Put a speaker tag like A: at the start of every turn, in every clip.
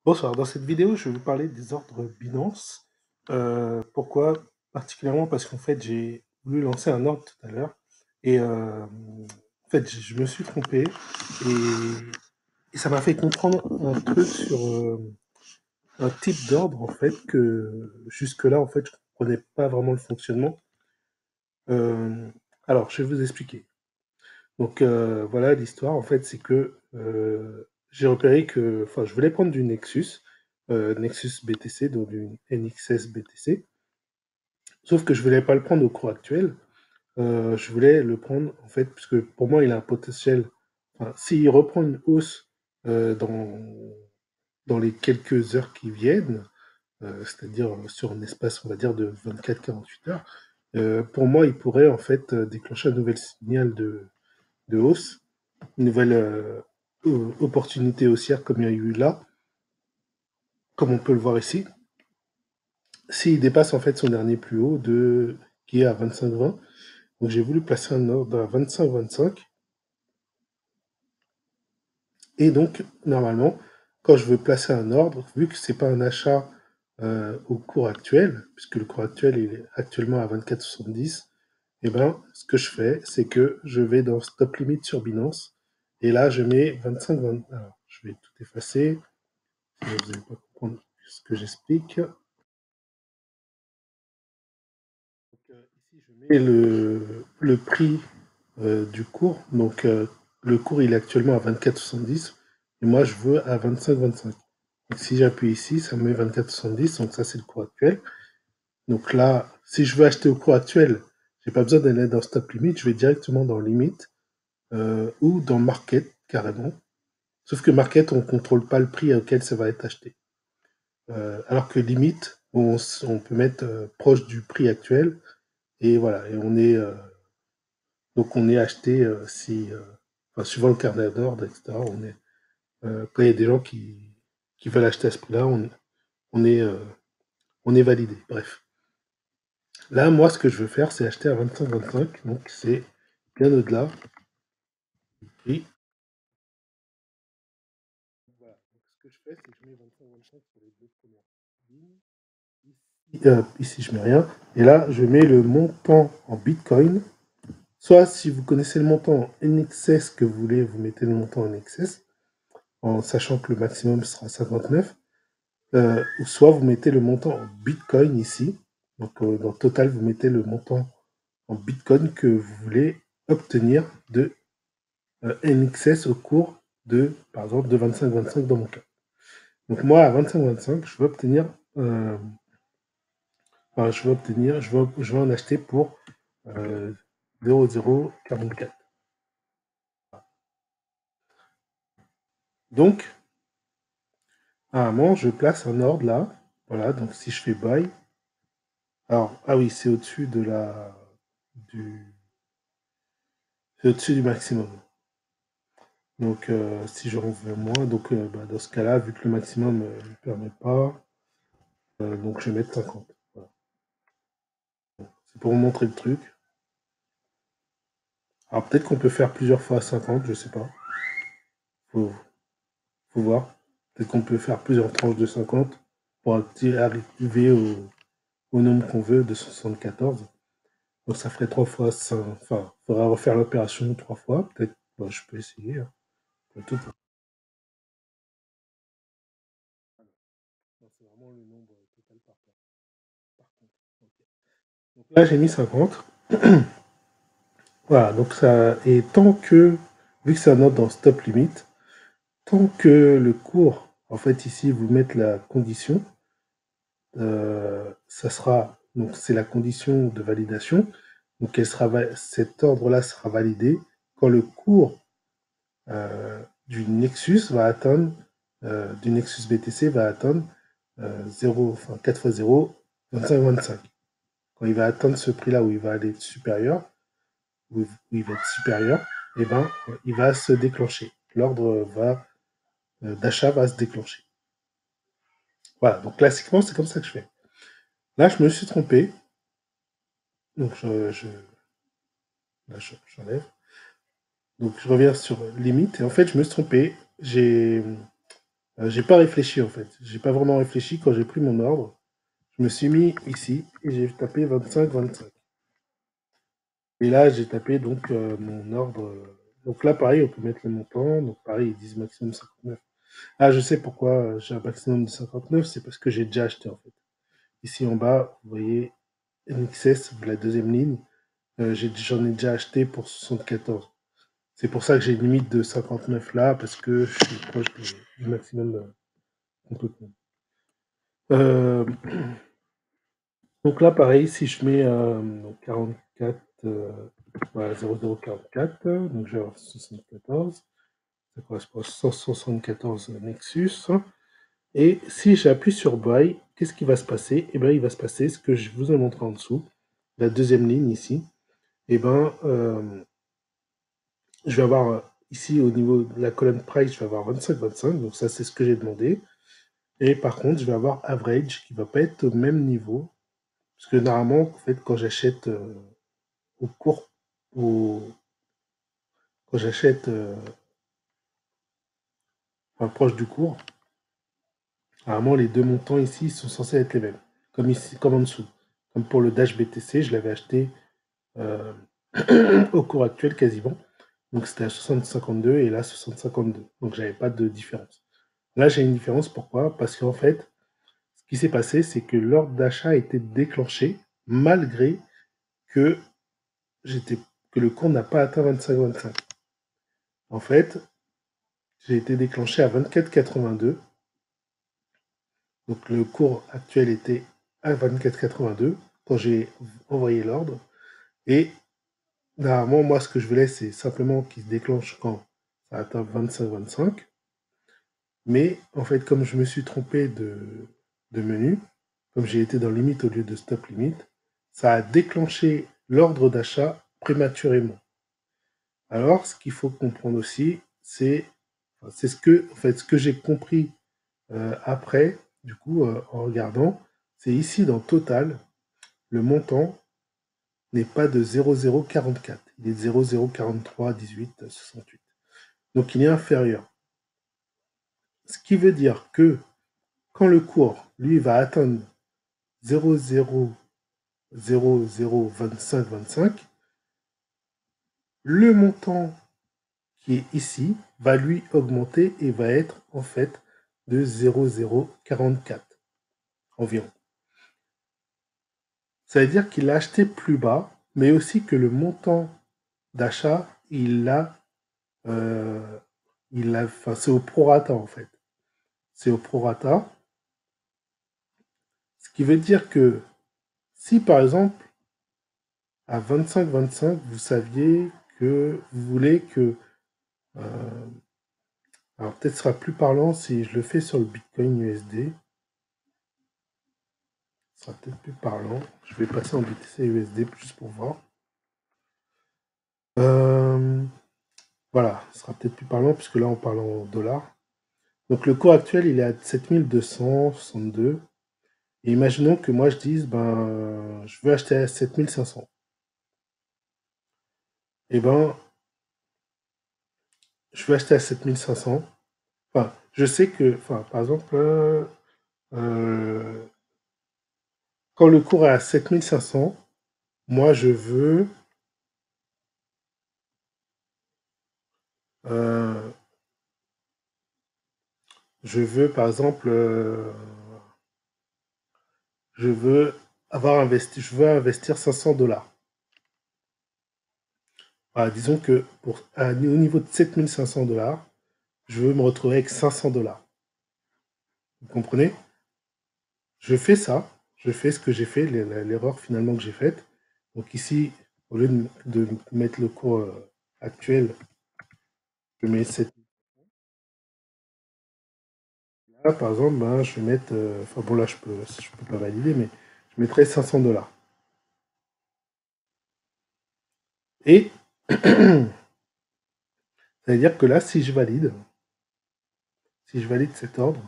A: Bonsoir, dans cette vidéo, je vais vous parler des ordres Binance. Pourquoi? Particulièrement parce qu'en fait, j'ai voulu lancer un ordre tout à l'heure et en fait, je me suis trompé et ça m'a fait comprendre un truc sur un type d'ordre en fait que jusque-là, en fait, je ne comprenais pas vraiment le fonctionnement. Euh, alors, je vais vous expliquer. Donc voilà, l'histoire en fait, c'est que j'ai repéré que, enfin, je voulais prendre du Nexus, Nexus BTC, donc du NXS BTC, sauf que je voulais pas le prendre au cours actuel. Je voulais le prendre en fait, puisque pour moi, il a un potentiel. Enfin, s'il reprend une hausse dans les quelques heures qui viennent, c'est-à-dire sur un espace, on va dire, de 24-48 heures, pour moi, il pourrait en fait déclencher un nouvel signal de hausse, une nouvelle opportunité haussière comme il y a eu là, comme on peut le voir ici. S'il dépasse en fait son dernier plus haut qui est à 25,20, donc j'ai voulu placer un ordre à 25,25 et donc normalement quand je veux placer un ordre, vu que c'est pas un achat au cours actuel, puisque le cours actuel est actuellement à 24,70, et ben ce que je fais c'est que je vais dans stop limit sur Binance et là je mets 25,20. Alors je vais tout effacer. Vous n'allez pas comprendre ce que j'explique. Ici, je mets le prix du cours. Donc, le cours, il est actuellement à 24,70. Et moi, je veux à 25,25. Donc, si j'appuie ici, ça me met 24,70. Donc, ça, c'est le cours actuel. Donc là, si je veux acheter au cours actuel, j'ai pas besoin d'aller dans Stop Limit. Je vais directement dans Limit ou dans Market, carrément. Sauf que Market, on ne contrôle pas le prix auquel ça va être acheté. Alors que limite, on peut mettre proche du prix actuel et voilà, et donc on est acheté si, enfin, suivant le carnet d'ordre, etc. Quand il y a des gens qui veulent acheter à ce prix-là, on est, euh, on est validé. Bref. Là, moi, ce que je veux faire, c'est acheter à 25,25, donc c'est bien au-delà du prix. Voilà. Donc, ce que je fais, c'est que je mets 25,25 sur les deux premières lignes. Ici, je mets rien. Et là, je mets le montant en Bitcoin. Soit si vous connaissez le montant en NXS que vous voulez, vous mettez le montant en NXS, en sachant que le maximum sera 59. Ou soit vous mettez le montant en Bitcoin ici. Donc dans Total, vous mettez le montant en Bitcoin que vous voulez obtenir de NXS au cours de, par exemple, de 25,25 dans mon cas. Donc moi, à 25,25, je veux obtenir, enfin, je veux en acheter pour 0,044. Donc, à un moment, je place un ordre là. Voilà, donc si je fais buy, alors, ah oui, du, c'est au-dessus du maximum. Donc, si j'en veux moins, donc bah, dans ce cas-là, vu que le maximum ne me permet pas, donc je vais mettre 50. Voilà. C'est pour vous montrer le truc. Alors, peut-être qu'on peut faire plusieurs fois 50, je sais pas. Faut, faut voir. Peut-être qu'on peut faire plusieurs tranches de 50 pour arriver au nombre qu'on veut de 74. Donc, ça ferait 3 fois 5. Enfin, il faudra refaire l'opération 3 fois. Peut-être, bah, je peux essayer. Hein. Tout. C'est vraiment le nombre total par contre. Ok. Donc là, j'ai mis 50. Voilà, donc ça. Et tant que, vu que c'est un ordre dans stop limit, tant que le cours, en fait, ici, vous mettez la condition, ça sera. Donc, c'est la condition de validation. Donc, cet ordre-là sera validé quand le cours du Nexus va atteindre, du Nexus BTC va atteindre 0, enfin 4 fois 0, 25,25. Quand il va atteindre ce prix-là où il va aller supérieur, où il va être supérieur, et ben, il va se déclencher. L'ordre d'achat va se déclencher. Voilà, donc classiquement, c'est comme ça que je fais. Là, je me suis trompé. Donc, là, j'enlève. Donc, je reviens sur limite. Et en fait, je me suis trompé. J'ai pas réfléchi en fait. J'ai pas vraiment réfléchi quand j'ai pris mon ordre. Je me suis mis ici et j'ai tapé 25, 25. Et là, j'ai tapé donc mon ordre. Donc là, pareil, on peut mettre le montant. Donc pareil, ils disent maximum 59. Ah, je sais pourquoi j'ai un maximum de 59, c'est parce que j'ai déjà acheté en fait. Ici en bas, vous voyez NXS, la deuxième ligne, j'en ai déjà acheté pour 74. C'est pour ça que j'ai une limite de 59 là, parce que je suis proche du maximum qu'on peut prendre. Euh, donc là, pareil, si je mets 44, voilà, 0044, donc je vais avoir 74, ça correspond à 174 Nexus. Et si j'appuie sur Buy, qu'est-ce qui va se passer? Eh bien, il va se passer ce que je vous ai montré en dessous, la deuxième ligne ici. Eh bien, je vais avoir ici au niveau de la colonne Price, je vais avoir 25-25, donc ça c'est ce que j'ai demandé. Et par contre, je vais avoir Average qui ne va pas être au même niveau, parce que normalement, en fait, quand j'achète au cours, quand j'achète proche du cours, normalement les deux montants ici sont censés être les mêmes, comme ici, comme en dessous. Comme pour le Dash BTC, je l'avais acheté euh, au cours actuel quasiment. Donc c'était à 60,52 et là 60,52. Donc j'avais pas de différence. Là j'ai une différence, pourquoi? Parce qu'en fait, ce qui s'est passé, c'est que l'ordre d'achat a été déclenché malgré que j'étais que le cours n'a pas atteint 25,25. En fait, j'ai été déclenché à 24,82. Donc le cours actuel était à 24,82 quand j'ai envoyé l'ordre. Et normalement, moi, ce que je voulais, c'est simplement qu'il se déclenche quand ça atteint 25,25. Mais en fait, comme je me suis trompé de menu, comme j'ai été dans limite au lieu de stop limit, ça a déclenché l'ordre d'achat prématurément. Alors, ce qu'il faut comprendre aussi, c'est ce que, en fait, ce que j'ai compris après, du coup, en regardant, c'est ici dans Total, le montant n'est pas de 0,044, il est de 0,043, 18, 68. Donc il est inférieur. Ce qui veut dire que quand le cours, lui, va atteindre 0,00025, le montant qui est ici va lui augmenter et va être en fait de 0,044 environ. Ça veut dire qu'il a acheté plus bas, mais aussi que le montant d'achat, enfin, c'est au prorata en fait. C'est au prorata. Ce qui veut dire que si par exemple à 25-25, vous saviez que vous voulez que. Alors peut-être ce sera plus parlant si je le fais sur le Bitcoin USD. Ce sera peut-être plus parlant. Je vais passer en BTC USD juste pour voir. Voilà, ce sera peut-être plus parlant puisque là on parle en dollars. Donc le cours actuel il est à 7262. Et imaginons que moi je dise ben je veux acheter à 7500. Et ben je veux acheter à 7500. Enfin, je sais que, enfin, par exemple, euh, quand le cours est à 7500, moi euh, je veux par exemple, je veux je veux investir 500 dollars. Voilà, disons que au niveau de 7500 dollars, je veux me retrouver avec 500 dollars. Vous comprenez? Je fais ça, je fais ce que j'ai fait, l'erreur finalement que j'ai faite. Donc ici, au lieu de mettre le cours actuel, je mets 7. Là, par exemple, ben, je vais mettre, enfin bon là je peux pas valider, mais je mettrai 500 dollars. Et ça veut dire que là, si je valide cet ordre,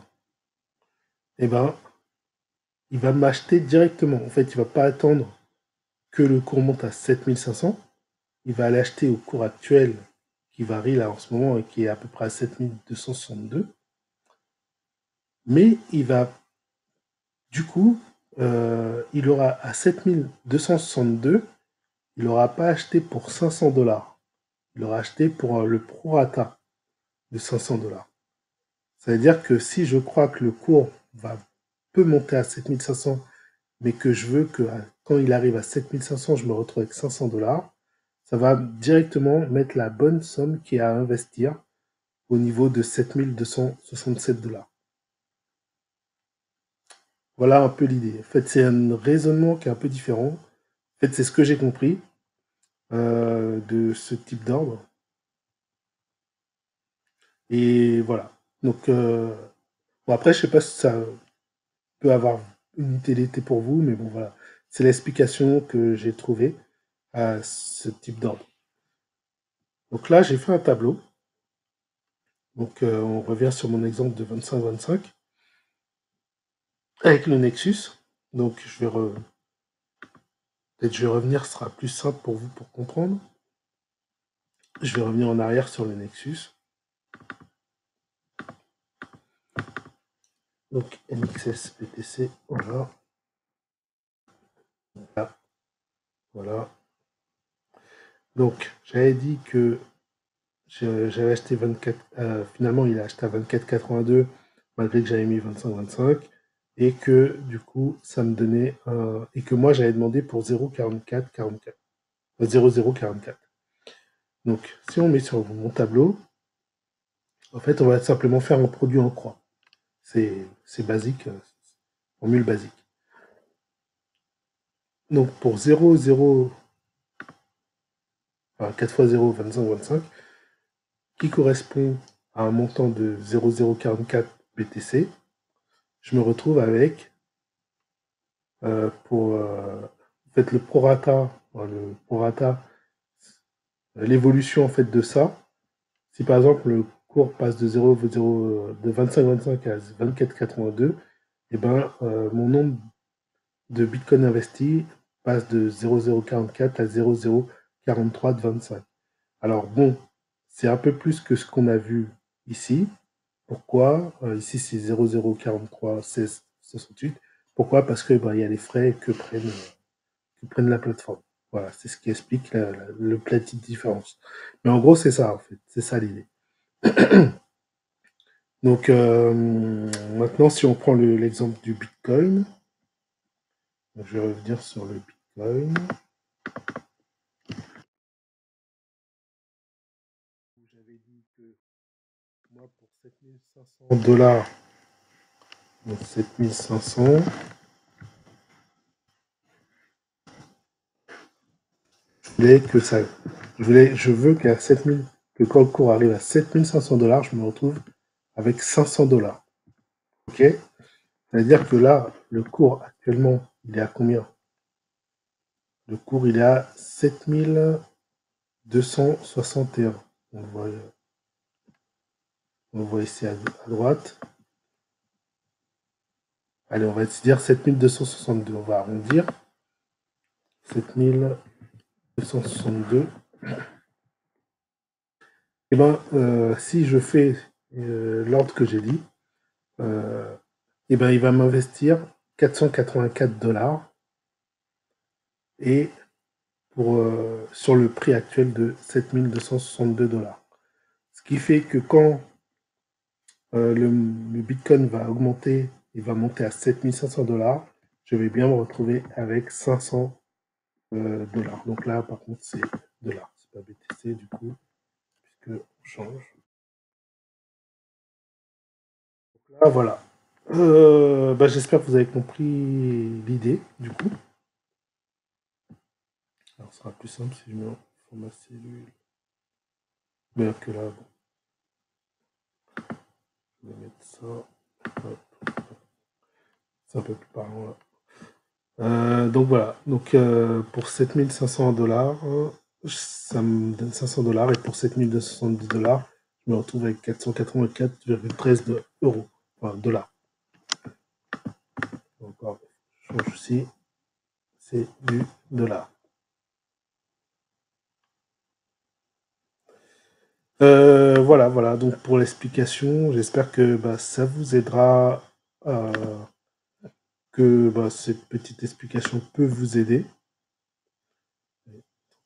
A: eh ben, il va m'acheter directement. En fait, il va pas attendre que le cours monte à 7500. Il va aller acheter au cours actuel qui varie là en ce moment et qui est à peu près à 7262. Mais il va, du coup, il aura à 7262, il n'aura pas acheté pour 500 $. Il aura acheté pour le prorata de 500 $. Ça veut dire que si je crois que le cours peut monter à 7500, mais que je veux que quand il arrive à 7500, je me retrouve avec 500 $, ça va directement mettre la bonne somme qui est à investir au niveau de 7267 $. Voilà un peu l'idée. En fait, c'est un raisonnement qui est un peu différent. En fait, c'est ce que j'ai compris de ce type d'ordre. Et voilà. Donc, bon, après, je sais pas si ça peut avoir une utilité pour vous, mais bon, voilà. C'est l'explication que j'ai trouvée à ce type d'ordre. Donc là, j'ai fait un tableau. Donc, on revient sur mon exemple de 25-25 avec le Nexus. Donc, peut-être je vais revenir, ce sera plus simple pour vous pour comprendre. Je vais revenir en arrière sur le Nexus. Donc, NXS BTC, voilà. Voilà. Voilà. Donc, j'avais dit que j'avais acheté 24. Finalement, il a acheté à 24,82 malgré que j'avais mis 25,25. Et que du coup, ça me donnait un. Et que moi, j'avais demandé pour 0,44. 0,044. Donc, si on met sur mon tableau, en fait, on va simplement faire un produit en croix. C'est basique, formule basique. Donc, pour 0,0, enfin 4 fois 0, 25, qui correspond à un montant de 0,044 BTC, je me retrouve avec, pour en fait, le prorata, l'évolution en fait de ça. Si par exemple le cours passe de 25,25 à 24,82, et ben mon nombre de bitcoin investi passe de 0,044 à 0,043 de 25. Alors bon, c'est un peu plus que ce qu'on a vu ici. Pourquoi ici c'est 0,043 16 68. Pourquoi? Parce que il y a les frais que prennent la plateforme. Voilà, c'est ce qui explique le petite différence. Mais en gros, c'est ça en fait, c'est ça l'idée. Donc maintenant, si on prend l'exemple du Bitcoin, je vais revenir sur le Bitcoin. J'avais dit que moi, pour 7500 $, donc 7500, je veux qu'à 7000, que quand le cours arrive à 7500 $, je me retrouve avec 500 $. Ok? C'est-à-dire que là, le cours actuellement, il est à combien? Le cours, il est à 7261. On voit ici à droite. Allez, on va se dire 7262. On va arrondir. 7262. Et ben, si je fais l'ordre que j'ai dit, et ben, il va m'investir 484 $, et sur le prix actuel de 7262 $. Ce qui fait que quand le Bitcoin va augmenter, il va monter à 7500 $, je vais bien me retrouver avec 500 $. Donc là, par contre, c'est dollars, c'est pas BTC du coup, puisque on change. Donc là, voilà. J'espère que vous avez compris l'idée, du coup. Alors, ce sera plus simple si je mets en format cellule. Mais que là, bon. Je vais mettre ça. C'est un peu plus parlant là. Donc voilà. Donc pour 7500 $, ça me donne 500 $. Et pour 7270 $, je me retrouve avec 484,13 euros. Enfin, dollars. Encore, je change aussi. C'est du dollar. Voilà, voilà, donc pour l'explication, j'espère que ça vous aidera que bah, cette petite explication peut vous aider.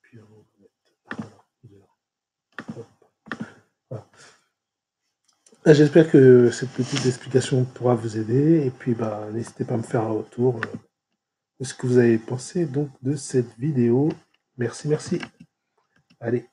A: Puis, on va mettre... voilà. J'espère que cette petite explication pourra vous aider. Et puis, bah, n'hésitez pas à me faire un retour de ce que vous avez pensé donc de cette vidéo. Merci, merci. Allez.